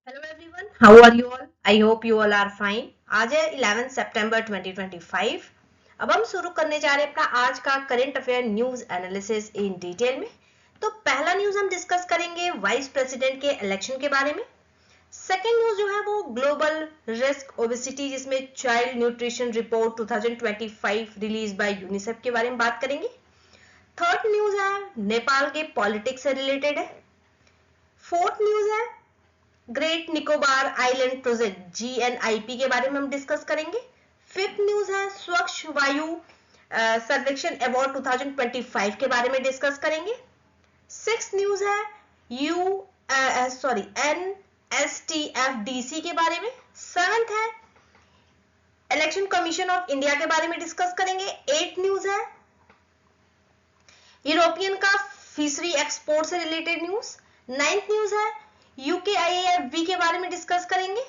Hello everyone, how are you all? I hope you all are fine. आज है 11 सितंबर 2025। अब हम शुरू करने जा रहे हैं अपना आज का current affair news analysis in detail में। तो पहला न्यूज हम डिस्कस करेंगे वाइस प्रेसिडेंट के इलेक्शन के बारे में। सेकेंड न्यूज जो है वो ग्लोबल रिस्क ओबेसिटी, जिसमें child nutrition report 2025 release by UNICEF के बारे में बात करेंगे। थर्ड न्यूज है नेपाल के पॉलिटिक्स से रिलेटेड है। फोर्थ न्यूज है great Nicobar island project GNIP के बारे में हम डिस्कस करेंगे। फिफ्थ न्यूज है स्वच्छ वायु सर्वेक्षण अवार्ड 2025 के बारे में डिस्कस करेंगे। सिक्स न्यूज है NSTFDC के बारे में। सेवेंथ है इलेक्शन कमीशन ऑफ इंडिया के बारे में डिस्कस करेंगे। एट न्यूज है यूरोपियन का फिशरी एक्सपोर्ट से रिलेटेड न्यूज। नाइन्थ न्यूज है UKIAFB के बारे में डिस्कस करेंगे।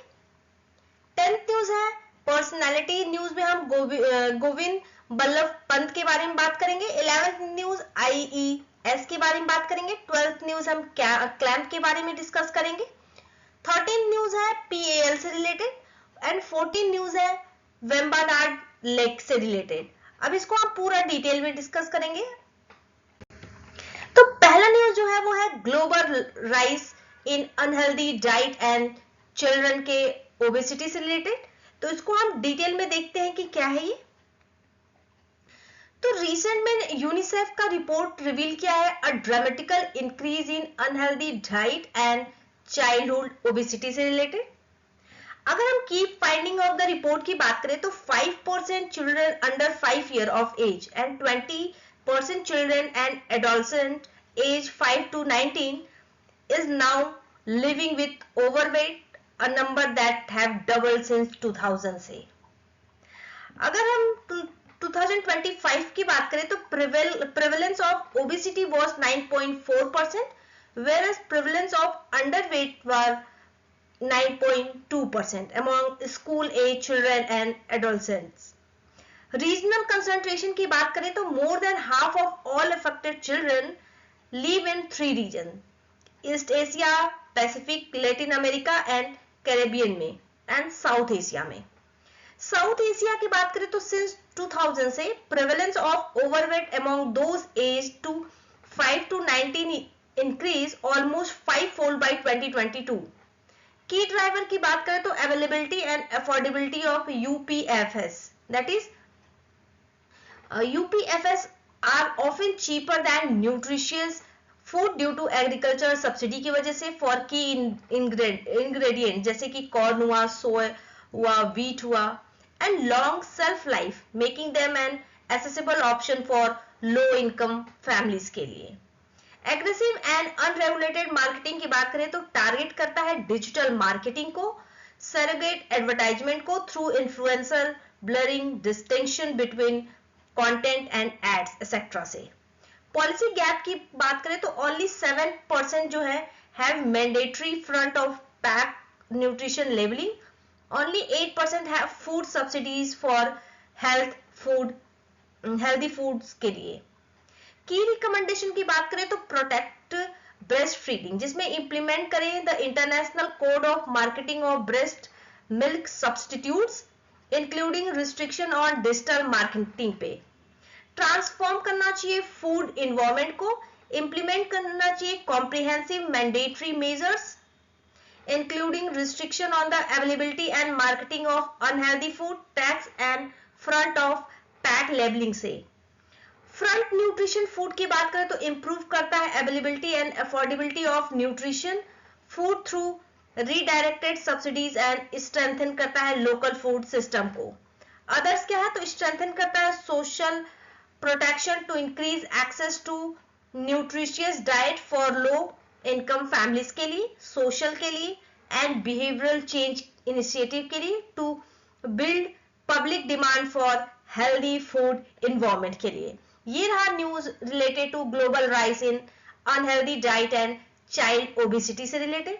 10th न्यूज है पर्सनालिटी न्यूज में हम गोविंद बल्लभ पंत के बारे में बात करेंगे। 11th न्यूज IES के बारे में बात करेंगे। 12th न्यूज हम क्लैंप के बारे में डिस्कस करेंगे। 13th न्यूज है PAL से रिलेटेड एंड 14th न्यूज है वेम्बानाड लेक से रिलेटेड। अब इसको हम पूरा डिटेल में डिस्कस करेंगे। तो पहला न्यूज जो है वो है global rice in unhealthy diet and children के ओबेसिटी से रिलेटेड। तो इसको हम डिटेल में देखते हैं कि क्या है ये। तो रिसेंट में यूनिसेफ का रिपोर्ट रिवील किया है a dramatical increase in unhealthy diet and childhood obesity से रिलेटेड। अगर हम की फाइंडिंग ऑफ द रिपोर्ट की बात करें तो 5% children under 5 year of age and 20% children and adolescent age 5 to 19 is now living with overweight, a number that have doubled since 2000 से। अगर हम 2025 की बात करें तो prevalence of obesity was 9.4%, whereas prevalence of underweight were 9.2% among school age children and adolescents। Regional concentration की बात करें तो more than half of all affected children live in 3 regions: east Asia, Pacific, Latin America and Caribbean में and south Asia में। South Asia की बात करें तो सिंस 2000 से prevalence of overweight among those age to 5 to 19 increase almost 5-fold by 2022। की driver की बात करें तो availability and affordability of UPFS, that is UPFS are often cheaper than nutritious food due to agriculture subsidy की वजह से for की ingredient जैसे कि कॉर्न हुआ, सोया हुआ, व्हीट हुआ and long self life, making them an accessible option for low income families के लिए। एग्रेसिव एंड अनरेगुलेटेड मार्केटिंग की बात करें तो टारगेट करता है डिजिटल मार्केटिंग को, सरोगेट एडवर्टाइजमेंट को through influencer, blurring distinction between content and ads etcetera से। पॉलिसी गैप की बात करें तो ओनली 7% जो है have mandatory front of pack nutrition labelling, only 8% have food subsidies for healthy foods के लिए। की रिकमेंडेशन की बात करें तो प्रोटेक्ट ब्रेस्ट फीडिंग, जिसमें इंप्लीमेंट करें the international code of marketing of breast milk substitutes including restriction on digital marketing पे। ट्रांसफॉर्म करना चाहिए फूड इन्वायरमेंट को, इंप्लीमेंट करना चाहिए comprehensive mandatory measures including restriction on the availability and marketing of unhealthy food, tax and front of pack labelling से। Front nutrition food की बात करें तो इंप्रूव करता है availability and affordability of nutrition food through redirected subsidies and strengthen करता है local food system को। अदर्स क्या है तो स्ट्रेंथन करता है social protection to increase access to nutritious diet for low income families के लिए, सोशल के लिए एंड बिहेवियरल चेंज इनिशिएटिव के लिए, to build public demand for healthy food environment के लिए। ये रहा news related to global rise in unhealthy diet and child obesity से रिलेटेड।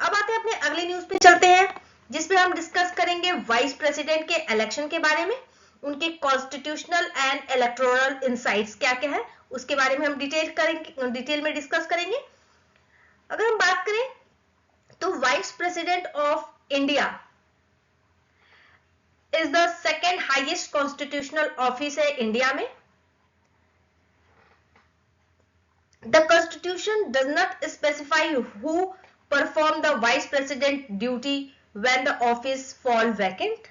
अब आते हैं अपने अगले न्यूज पे चलते हैं, जिसपे हम डिस्कस करेंगे वाइस प्रेसिडेंट के इलेक्शन के बारे में, उनके कॉन्स्टिट्यूशनल एंड इलेक्टोरल इनसाइट्स क्या क्या है उसके बारे में हम डिटेल में डिस्कस करेंगे। अगर हम बात करें तो vice president president of India is the second highest constitutional office है इंडिया में. The Constitution does not specify who perform the vice president duty when the office fall vacant.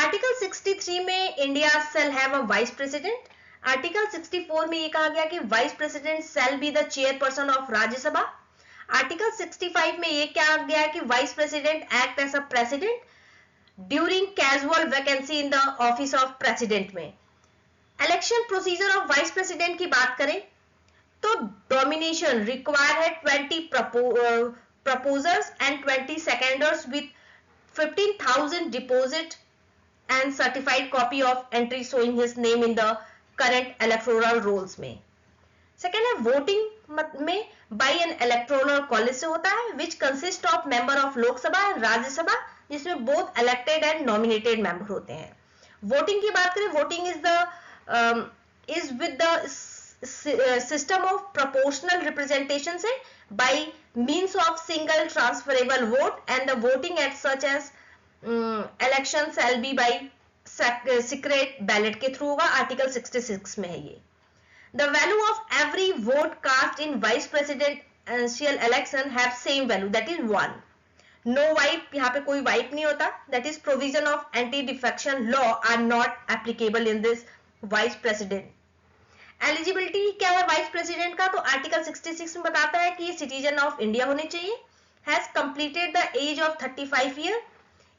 Article 63 में India shall have a vice president. Article 64 में ये कहा गया कि vice president shall be the chairperson of राज्य सभा. Article 65 में ये कहा गया कि vice president act as a president during casual vacancy in the office of president में. Election procedure of vice president की बात करें तो डोमिनेशन रिक्वायर है 20 proposers and 20 seconders with 15,000 deposit and certified copy of entry showing his name in the current electoral rolls में. Second है voting में by an electoral college से होता है which consist of member of Lok Sabha and Rajya Sabha जिसमें both elected and nominated member होते हैं. Voting की बात करें voting is with the system of proportional representation से by means of single transferable vote and the voting at such as election shall be by secret ballot के through होगा. Article 66 में है ये. The value of every vote cast in vice presidential election have same value that is 1. No wipe, यहाँ पे कोई wipe नहीं होता. That is provision of anti-defection law are not applicable in this vice president. Eligibility क्या है vice president का तो article 66 में बताता है कि ये सिटीजन ऑफ इंडिया होने चाहिए, has completed the age of 35 year,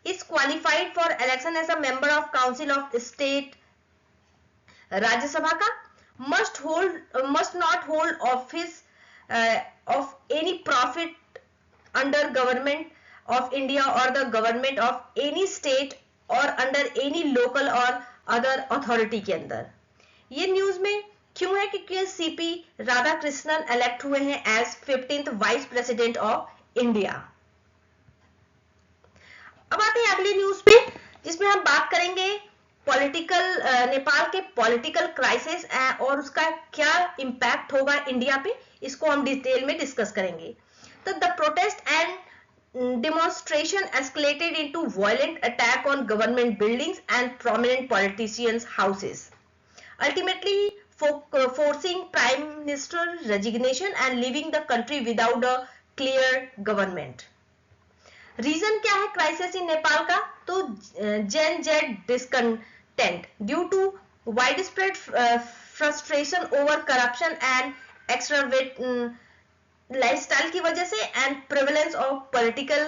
is qualified for election as a member of council of state Rajya Sabha का, must not hold office of any profit under government of India और the government of any state और under any local और other authority के अंदर. ये news में क्यों है क्योंकि सीपी राधाकृष्णन इलेक्ट हुए हैं as 15th vice president of India. अब आते हैं अगली न्यूज पे जिसमें हम बात करेंगे पॉलिटिकल नेपाल के पॉलिटिकल क्राइसिस और उसका क्या इंपैक्ट होगा इंडिया पे, इसको हम डिटेल में डिस्कस करेंगे. तो the protest and demonstration escalated into violent attack on government buildings and prominent politicians' houses, ultimately forcing prime minister resignation and leaving the country without a clear government. Reason क्या है crisis in Nepal का तो gen Z discontent due to widespread frustration over corruption and extravagant lifestyle की वजह से and prevalence of political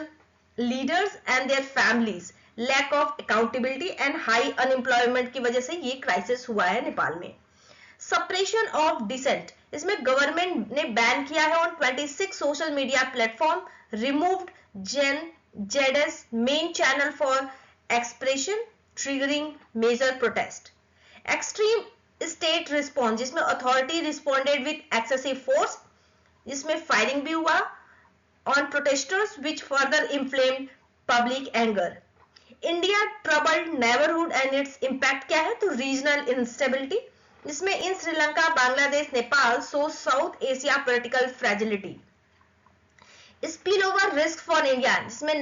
leaders and their families, lack of accountability and high unemployment की वजह से ये क्राइसिस हुआ है नेपाल में. सप्रेशन ऑफ डिसेंट, इसमें गवर्नमेंट ने बैन किया है on 26 social media platform, removed जेडएस main channel for expression triggering major protest. Extreme state response, जिसमें authority responded with excessive force, जिसमें फायरिंग भी हुआ on protesters which further inflamed public anger. India troubled neighbourhood and its impact क्या है तो regional instability, जिसमें in Sri Lanka Bangladesh Nepal so South Asia political fragility. Spill over risk for India, जिसमें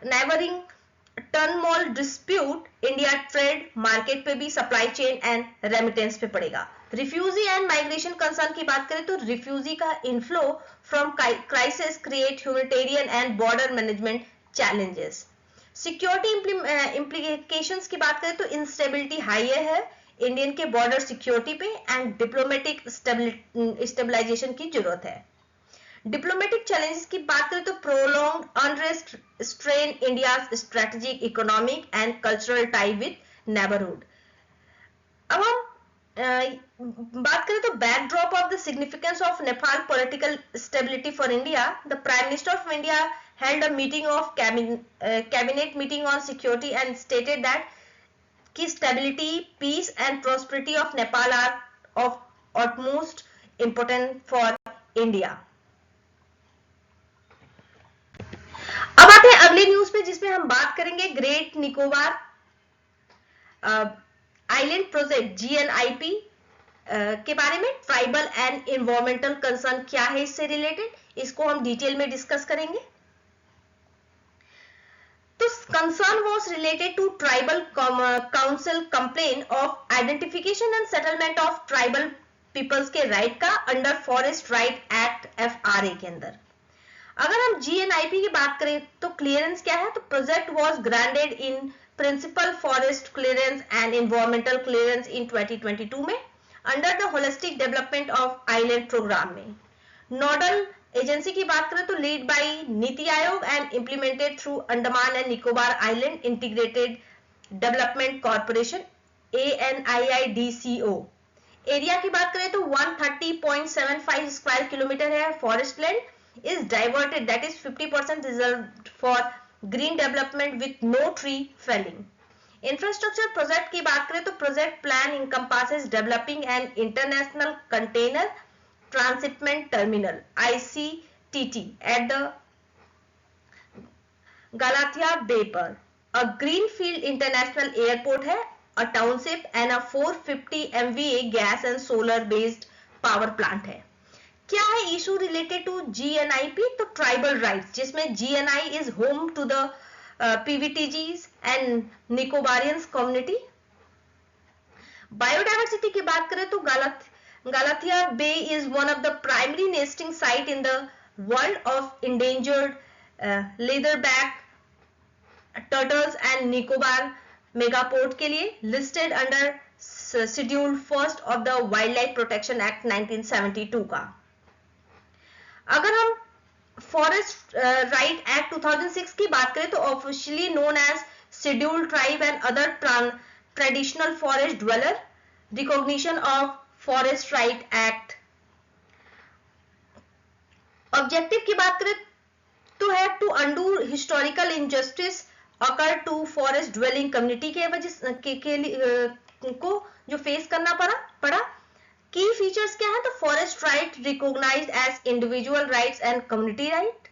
neighbouring turmoil dispute India trade market पे भी supply chain and remittance पे पड़ेगा. Refugee and migration concern की बात करें तो रिफ्यूजी का inflow from crisis create humanitarian and border management challenges. Security implications की बात करें तो इंस्टेबिलिटी हाई है इंडियन के बॉर्डर सिक्योरिटी पे एंड डिप्लोमेटिक स्टेबलाइजेशन की जरूरत है. डिप्लोमेटिक चैलेंजेस की बात करें तो prolong unrest strain India strategic economic and cultural tie with neighbourhood. अब हम बात करें तो backdrop of the significance of Nepal political stability for India, the prime minister of India held a meeting of cabinet meeting on security and stated that कि stability, peace and prosperity of Nepal are of utmost important for India. अब आते हैं अगले news पे जिसमें हम बात करेंगे great Nicobar island project GNIP के बारे में, ट्राइबल एंड इन्वायरमेंटल कंसर्न क्या है इससे रिलेटेड, इसको हम डिटेल में डिस्कस करेंगे। तो concern was related to tribal council complain of identification and settlement of tribal peoples के राइट का under forest right act FRA के अंदर। अगर हम GNIP की बात करें तो क्लियरेंस क्या है, तो project was granted in principle forest clearance and environmental clearance in 2022 में under the holistic development of island programme में। नोडल एजेंसी की बात करें तो lead by NITI Aayog and implemented through Andaman and Nicobar island integrated development corporation ANIIDCO। Area की बात करें तो 130.75 स्क्वायर किलोमीटर है forest land is diverted, that is 50% reserved for green development with no tree felling. Infrastructure project की बात करें तो project plan encompasses developing an international container transshipment terminal ICTT at the Galathea Bay पर। A greenfield international airport है, a township and a 450 MVA gas and solar based power plant है। क्या है issue related to GNIP, तो tribal rights, जिसमें GNI is home to the PVTGs and Nicobarians community. Biodiversity की बात करें तो Galathea Bay is one of the primary nesting site in the world of endangered leatherback turtles and Nicobar megapode के लिए listed under schedule first of the wild life protection act 1972 का। अगर हम forest right act 2006 की बात करें तो officially known as scheduled tribe and other traditional forest dweller recognition of forest right act. Objective की बात करें तो है to undo historical injustice occur to forest dwelling community के वजह को जो फेस करना पड़ा। की फीचर्स क्या है, तो forest right recognised as individual rights and community right.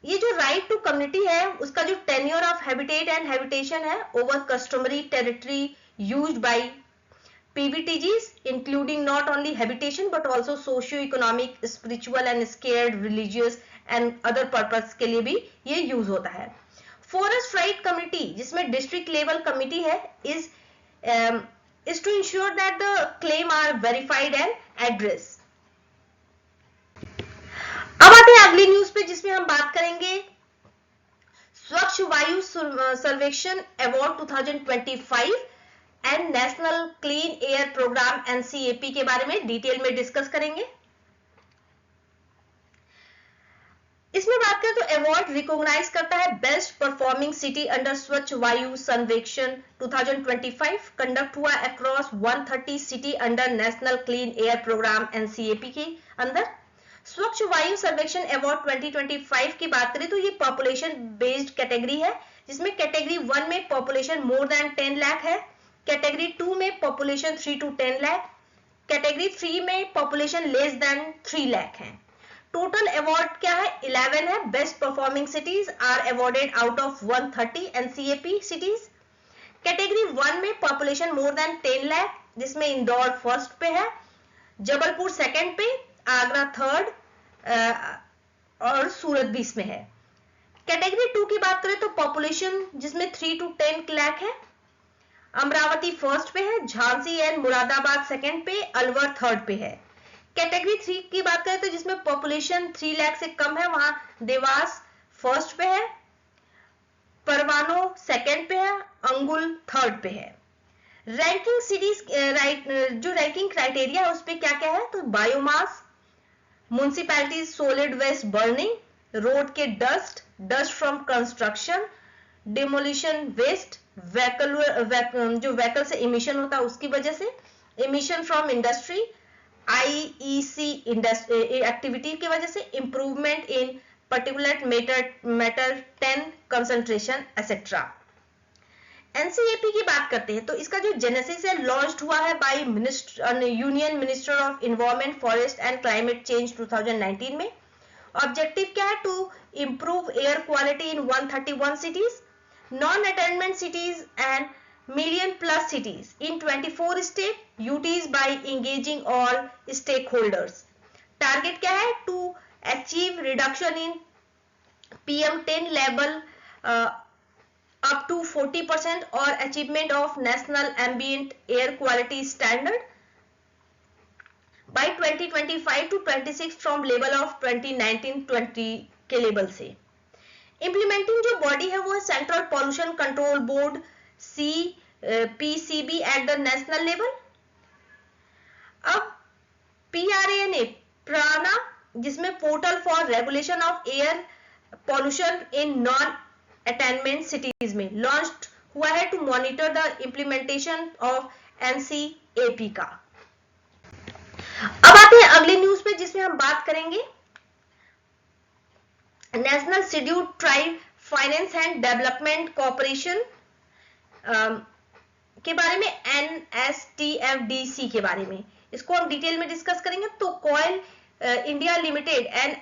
ये जो राइट टू कम्युनिटी है उसका जो tenure of habitat and habitation है over customary territory used by PVTGs including not only habitation but also socio economic, spiritual and sacred, religious and other purpose के लिए भी ये यूज होता है। फॉरेस्ट राइट कम्युनिटी जिसमें डिस्ट्रिक्ट लेवल कमिटी है is to ensure that the claim are verified and addressed। अब आते हैं अगली न्यूज पे जिसमें हम बात करेंगे Swachh Vayu Survekshan award 2025 and national clean air programme NCAP के बारे में डिटेल में डिस्कस करेंगे। इसमें बात करें तो अवार्ड रिकॉग्नाइज करता है बेस्ट परफॉर्मिंग सिटी अंडर स्वच्छ वायु सर्वेक्षण 2025 कंडक्ट हुआ across 130 city under national clean air programme NCAP के अंदर। स्वच्छ वायु सर्वेक्षण अवार्ड 2025 की बात करें तो ये पॉपुलेशन बेस्ड कैटेगरी है, जिसमें कैटेगरी 1 में पॉपुलेशन मोर देन 10 लाख है, कैटेगरी 2 में पॉपुलेशन 3 to 10 लाख, कैटेगरी 3 में पॉपुलेशन लेस देन 3 लाख है। टोटल अवार्ड क्या है, 11 है। Best performing cities are awarded out of 130 NCAP cities. Category 1 में पॉपुलेशन मोर देन 10 लाख, जिसमें इंदौर फर्स्ट पे है, जबलपुर सेकंड पे, आगरा थर्ड और सूरत भी इसमें है। कैटेगरी 2 की बात करें तो पॉपुलेशन जिसमें 3 to 10 लाख है, अमरावती फर्स्ट पे है, झांसी एंड मुरादाबाद सेकंड पे, अलवर थर्ड पे है। कैटेगरी 3 की बात करें तो जिसमें पॉपुलेशन 3 लाख से कम है, वहां देवास फर्स्ट पे है, परवानो सेकंड पे है, अंगुल थर्ड पे है। रैंकिंग सिटीज जो रैंकिंग क्राइटेरिया है उस पे क्या क्या है, तो biomass, municipality solid waste burning, road के dust from construction, demolition waste, जो व्हीकल से इमिशन होता है उसकी वजह से, emission from industry, IEC activity की वजह से, improvement in particular matter 10 concentration etcetera. NCAP की बात करते हैं तो इसका जो जेनेसिस है लॉन्च हुआ है by union minister of environment, forest and climate change 2019 में। ऑब्जेक्टिव क्या है, to improve air quality in 131 cities, non attainment cities and million plus cities in 24 state UTs by engaging all stakeholders. Target क्या है? To achieve reduction in PM10 level up to 40% or achievement of national ambient air quality standard by 2025 to 26 from level of 2019-20 के level से. Implementing जो body है वो है central pollution control board CPCB at the national level. अब PRANA PRANA जिसमें portal for regulation of air pollution in non attainment cities में launch हुआ है to monitor the implementation of NCAP का. अब आते हैं अगले न्यूज पे जिसमें हम बात करेंगे national scheduled tribe finance and development corporation के बारे में, NSTFDC के बारे में. इसको हम डिटेल में डिस्कस करेंगे. तो coal India limited and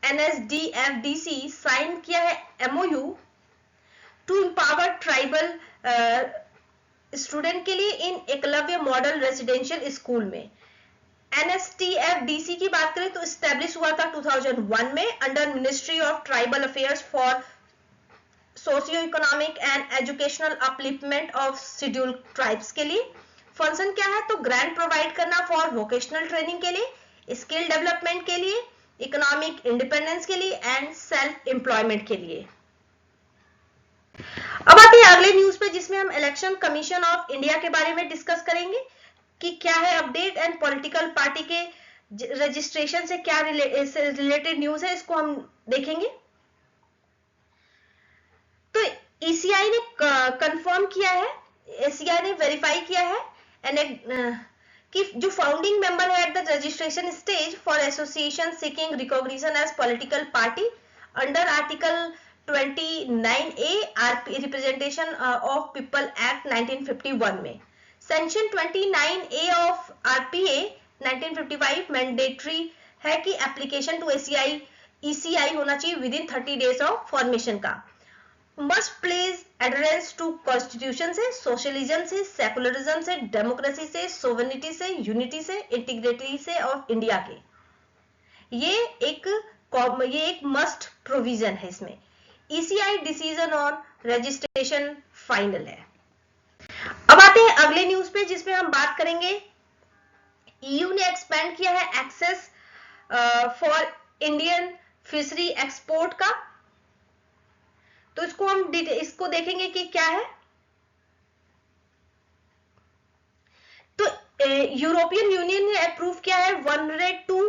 NSDFDC sign किया है MOU to empower tribal student के लिए in Eklavya model residential school में. NSTFDC की बात करें तो स्टैब्लिश हुआ था 2001 में under ministry of tribal affairs for socio economic and educational upliftment of scheduled tribes के लिए. फंक्शन क्या है? तो ग्रांट प्रोवाइड करना फॉर वोकेशनल ट्रेनिंग के लिए, स्किल डेवलपमेंट के लिए, इकोनॉमिक इंडिपेंडेंस के लिए एंड सेल्फ एम्प्लॉयमेंट के लिए. अब आते हैं अगले न्यूज पे जिसमें हम इलेक्शन कमीशन ऑफ इंडिया के बारे में डिस्कस करेंगे कि क्या है अपडेट एंड पॉलिटिकल पार्टी के रजिस्ट्रेशन से क्या रिलेटेड न्यूज है, इसको हम देखेंगे. तो ECI ने कंफर्म किया है, ECI ने वेरीफाई किया है कि जो फाउंडिंग मेंबर है at the registration stage for association seeking recognition as political party under article 29A representation of people act 1951 में. Section 29A of RPA 1955 mandatory है कि एप्लीकेशन टू ECI होना चाहिए with in 30 days of formation का. Must pledge एडरेंस to constitution से, socialism से, secularism से, democracy से, सोवरेनिटी से, यूनिटी से, इंटीग्रिटी से और इंडिया के. ये एक मस्ट प्रोविजन है. इसमें ECI decision on registration final है. अब आते हैं अगले न्यूज पे जिसमें हम बात करेंगे EU ने एक्सपेंड किया है access for Indian fishery export का. तो इसको देखेंगे कि क्या है. तो यूरोपियन यूनियन ने अप्रूव किया है 102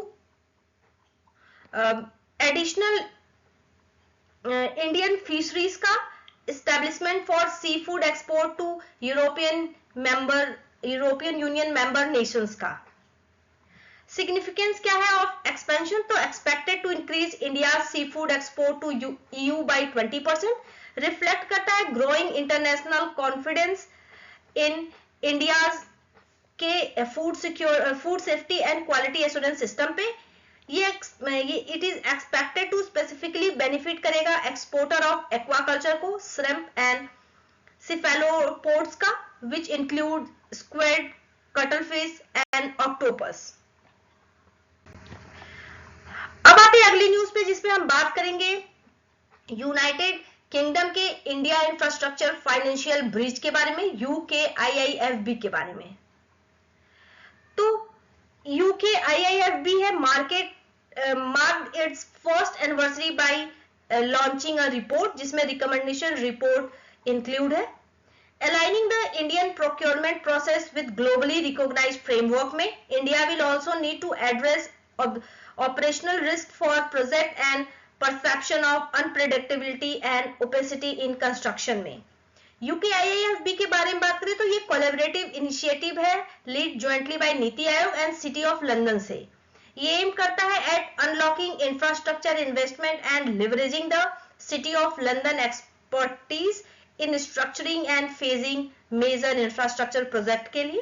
एडिशनल इंडियन फिशरीज का establishment for sea food export to European Union member nations का. सिग्निफिकेंस क्या है ऑफ एक्सपेंशन? तो expected to increase India sea food export to EU by 20%. Reflect करता है growing international confidence in India के food safety and quality assurance system पे. ये it is expected to specifically benefit करेगा exporter of aquaculture को, shrimp and cephalopods का, which include squid, cuttlefish and octopus. अब आते हैं अगली न्यूज पे जिसपे हम बात करेंगे यूनाइटेड किंगडम के इंडिया इंफ्रास्ट्रक्चर फाइनेंशियल ब्रिज के बारे में, UKIIFB के बारे में. तो UKIIFB है marked its first anniversary by launching a report जिसमें recommendation report include है. Aligning the Indian procurement process with globally recognized framework में India will also need to address operational risk for project and perception of unpredictability and opacity in construction में. UKIIFB के बारे में बात करें तो ये कोलैबोरेटिव इनिशिएटिव है lead jointly bye NITI Aayog and city of London से. ये एम करता है at unlocking infrastructure investment and leveraging the city of London expertise in structuring and phasing major infrastructure project के लिए.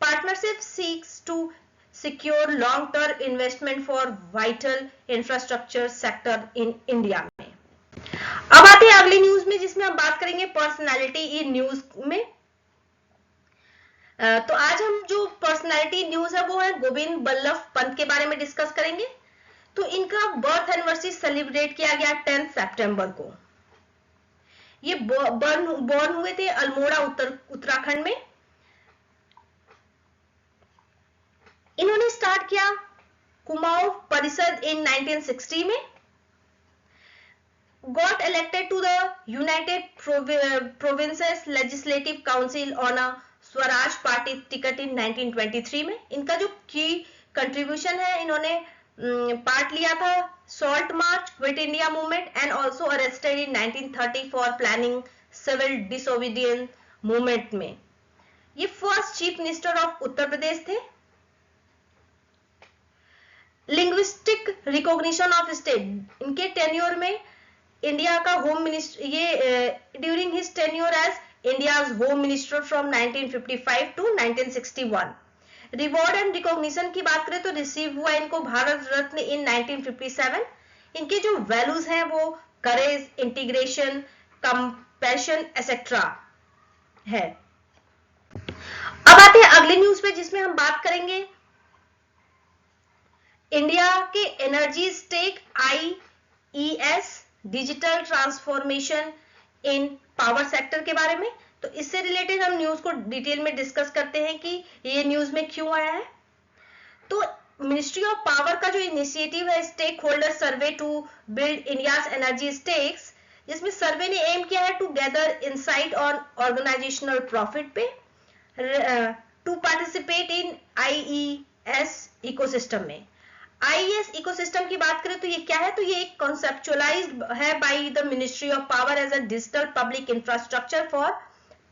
Partnership seeks to secure long term investment for vital infrastructure sector in India में. अब आते हैं अगली news में जिसमें हम बात करेंगे पर्सनालिटी इन न्यूज में. तो आज हम जो पर्सनालिटी न्यूज है वो है गोविंद बल्लभ पंत के बारे में डिस्कस करेंगे। तो इनका बर्थ एनिवर्सरी सेलिब्रेट किया गया 10 सितंबर को। ये बॉर्न हुए थे अल्मोड़ा उत्तराखंड में। इन्होंने स्टार्ट किया कुमाऊं परिषद इन 1960 में। got elected to the United Provinces Legislative Council on a Swaraj party ticket इन 1923 में। इनका जो की कंट्रीब्यूशन है, इन्होंने पार्ट लिया था salt march, quit India movement and also arrested in 1930 for planning civil disobedience movement में। ये first chief minister of Uttar Pradesh थे। लिंग्विस्टिक रिकॉग्निशन ऑफ स्टेट, इनके टेन्योर में इंडिया का होम मिनिस्टर, ये during his tenure as India's home minister from 1955 to 1961। Reward and recognition की बात करें तो रिसीव हुआ इनको भारत रत्न इन 1957। इनके जो वैल्यूज हैं वो करेज, इंटीग्रेशन, कंपैशन एक्सेट्रा है। अब आते हैं अगले न्यूज पे, जिसमें हम बात करेंगे इंडिया के energy stack IES digital transformation in power sector के बारे में। तो इससे रिलेटेड हम न्यूज को डिटेल में डिस्कस करते हैं कि ये न्यूज में क्यों आया है। तो मिनिस्ट्री ऑफ पावर का जो इनिशिएटिव है stake holder survey to build India's energy stacks, जिसमें सर्वे ने एम किया है to gather insight on organisational profit पे to participate in IES ecosystem में। IES इकोसिस्टम की बात करें तो ये क्या है, तो ये एक कॉन्सेप्चुअलाइज्ड है by the ministry of power as a digital public infrastructure for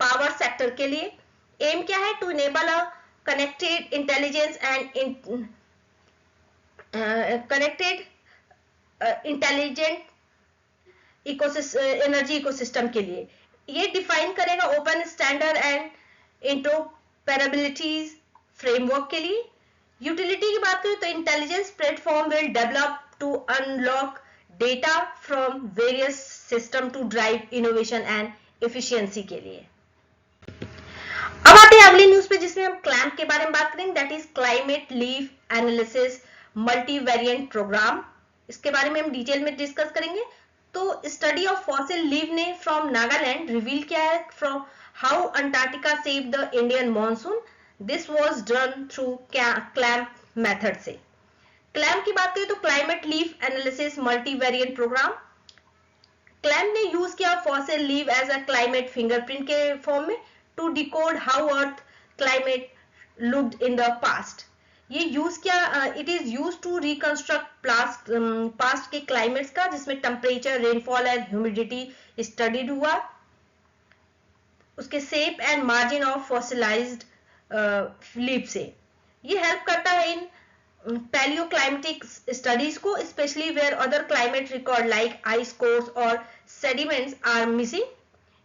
power sector के लिए। एम क्या है, to enable a connected intelligence and connected intelligent energy ecosystem के लिए। ये डिफाइन करेगा open standard and interoperabilities framework के लिए। यूटिलिटी की बात करें तो intelligence platform will develop to unlock data from various system to drive innovation and efficiency के लिए। अब आते हैं अगले न्यूज पे, जिसमें हम क्लैम्प के बारे में बात करेंगे, that is climate leaf analysis multivariate programme. इसके बारे में हम डिटेल में डिस्कस करेंगे। तो स्टडी ऑफ फॉसिल लीव ने फ्रॉम नागालैंड रिवील किया है from how Antarctica save the Indian monsoon. This was done through CLAMP method से। क्लैम्प की बात करें तो climate leaf analysis multivariate programme. CLAMP ने यूज किया fossil leaf as a climate fingerprint के फॉर्म में to decode how earth climate looked in the past. ये यूज किया, it is use to reconstruct past के क्लाइमेट्स का, जिसमें temperature, rainfall and humidity studied हुआ। उसके shape and margin of fossilised leaf से ये हेल्प करता है इन पैलियोक्लाइमेटिक स्टडीज को, specially where other climate record like ice cores और sediments are missing.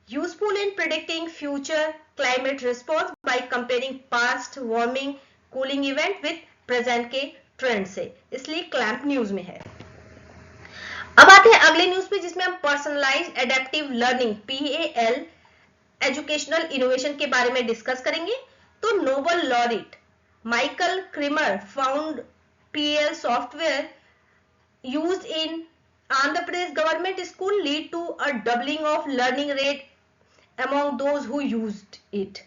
Useful in predicting future climate response by comparing past warming cooling event with present के trend से, इसलिए clamp news में है। अब आते हैं अगले न्यूज पे, जिसमें हम personalised adaptive learning PAL educational innovation के बारे में डिस्कस करेंगे। तो Nobel laureate Michael Kremer found PAL software used in Andhra Pradesh government school lead to a doubling of learning rate among those who used it.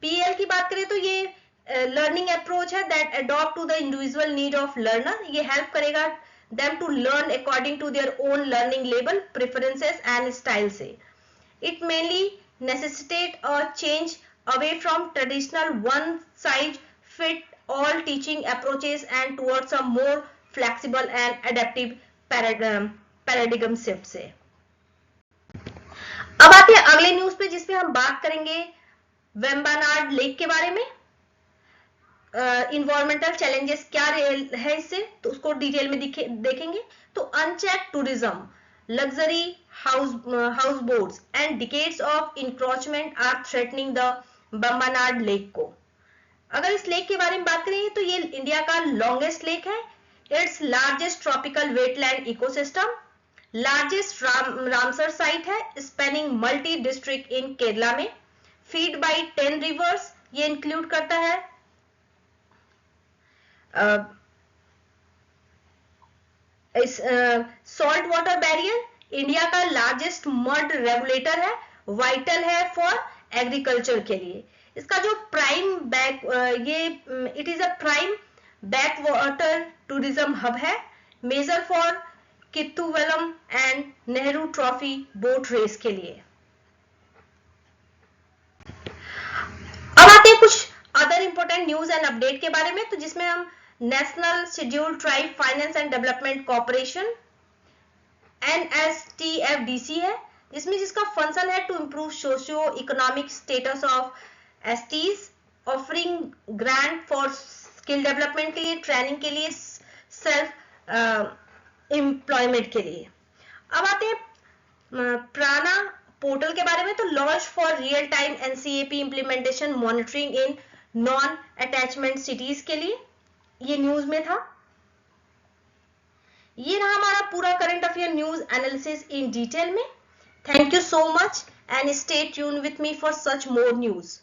PAL की बात करें तो ये लर्निंग अप्रोच है that adopt to the individual need of learner. ये help करेगा them to learn according to their own learning level, preferences and style से। It mainly necessitate a change away from traditional one size fit all teaching approaches and towards a more flexible and adaptive paradigm shift से। अब आते हैं अगले news पे, जिसमें हम बात करेंगे वेम्बनाड लेक के बारे में। इन्वायरमेंटल चैलेंजेस क्या है इससे, तो उसको डिटेल में देखेंगे। तो uncheck tourism, luxury house boats and decades of encroachment are threatening the Vembanad lake को। अगर इस लेक के बारे में बात करें तो ये इंडिया का लॉन्गेस्ट लेक है। It's largest tropical wetland ecosystem, largest Ramsar site है, spanning multi district in Kerala में, फीड बाय 10 रिवर्स ये इंक्लूड करता है सॉल्ट वाटर बैरियर, इंडिया का लार्जेस्ट मड रेगुलेटर है, वाइटल है फॉर एग्रीकल्चर के लिए। इसका जो प्राइम बैक ये it is a prime back water tourism hub है, major for Kettuvallam and Nehru Trophy boat race के लिए। अब आते हैं कुछ other important news and update के बारे में, तो जिसमें हम national scheduled tribe finance and development corporation NSTFDC है, जिसका फंक्शन है to improve socio economic status of STs, offering grant for skill development के लिए, ट्रेनिंग के लिए, सेल्फ एम्प्लॉयमेंट के लिए। अब आते हैं प्राना पोर्टल के बारे में, तो launch for real time NCAP implementation monitoring in non attachment cities के लिए, ये न्यूज में था। ये रहा हमारा पूरा current affair news analysis in detail में। Thank you so much and stay tuned with me for such more news.